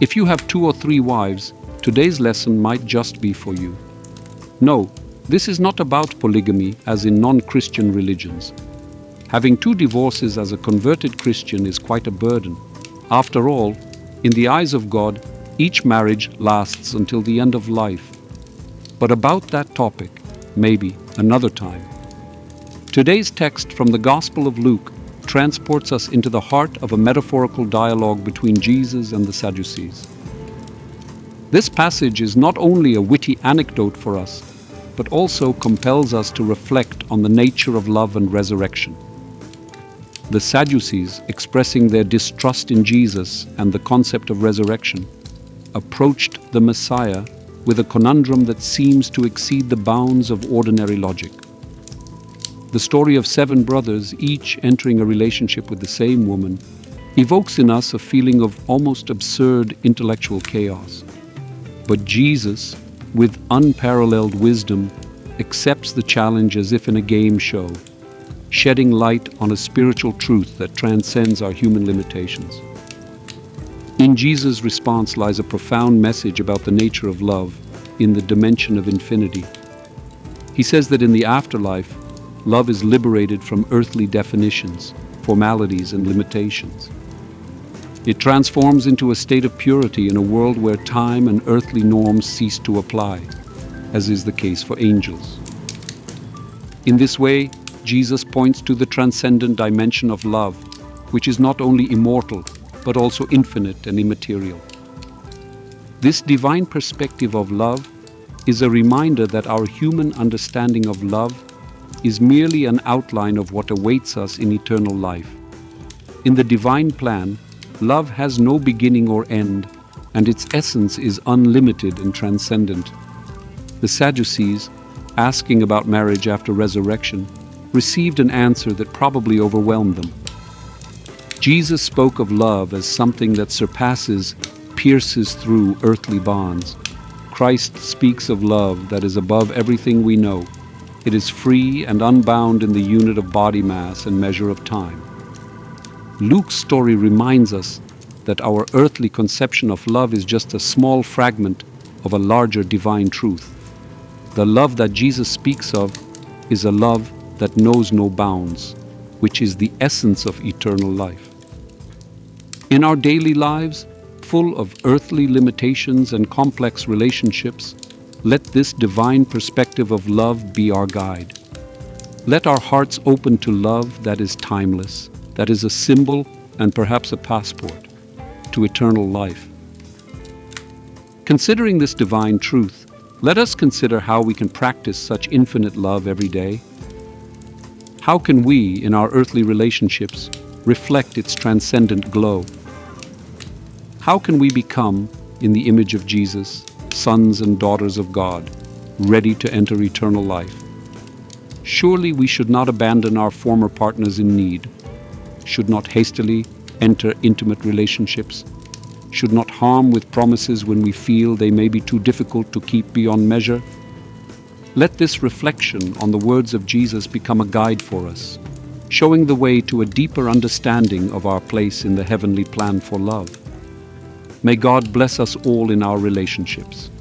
If you have 2 or 3 wives, today's lesson might just be for you. No, this is not about polygamy as in non-Christian religions. Having 2 divorces as a converted Christian is quite a burden. After all, in the eyes of God, each marriage lasts until the end of life. But about that topic, maybe another time. Today's text from the Gospel of Luke transports us into the heart of a metaphorical dialogue between Jesus and the Sadducees. This passage is not only a witty anecdote for us, but also compels us to reflect on the nature of love and resurrection. The Sadducees, expressing their distrust in Jesus and the concept of resurrection, approached the Messiah with a conundrum that seems to exceed the bounds of ordinary logic. The story of 7 brothers, each entering a relationship with the same woman, evokes in us a feeling of almost absurd intellectual chaos. But Jesus, with unparalleled wisdom, accepts the challenge as if in a game show, shedding light on a spiritual truth that transcends our human limitations. In Jesus' response lies a profound message about the nature of love in the dimension of infinity. He says that in the afterlife, love is liberated from earthly definitions, formalities, and limitations. It transforms into a state of purity in a world where time and earthly norms cease to apply, as is the case for angels. In this way, Jesus points to the transcendent dimension of love, which is not only immortal, but also infinite and immaterial. This divine perspective of love is a reminder that our human understanding of love is merely an outline of what awaits us in eternal life. In the divine plan, love has no beginning or end, and its essence is unlimited and transcendent. The Sadducees, asking about marriage after resurrection, received an answer that probably overwhelmed them. Jesus spoke of love as something that surpasses, pierces through earthly bonds. Christ speaks of love that is above everything we know. It is free and unbound in the unit of body mass and measure of time. Luke's story reminds us that our earthly conception of love is just a small fragment of a larger divine truth. The love that Jesus speaks of is a love that knows no bounds, which is the essence of eternal life. In our daily lives, full of earthly limitations and complex relationships, let this divine perspective of love be our guide. Let our hearts open to love that is timeless, that is a symbol and perhaps a passport to eternal life. Considering this divine truth, let us consider how we can practice such infinite love every day. How can we, in our earthly relationships, reflect its transcendent glow? How can we become, in the image of Jesus, sons and daughters of God, ready to enter eternal life? Surely we should not abandon our former partners in need, should not hastily enter intimate relationships, should not harm with promises when we feel they may be too difficult to keep beyond measure. Let this reflection on the words of Jesus become a guide for us, showing the way to a deeper understanding of our place in the heavenly plan for love. May God bless us all in our relationships.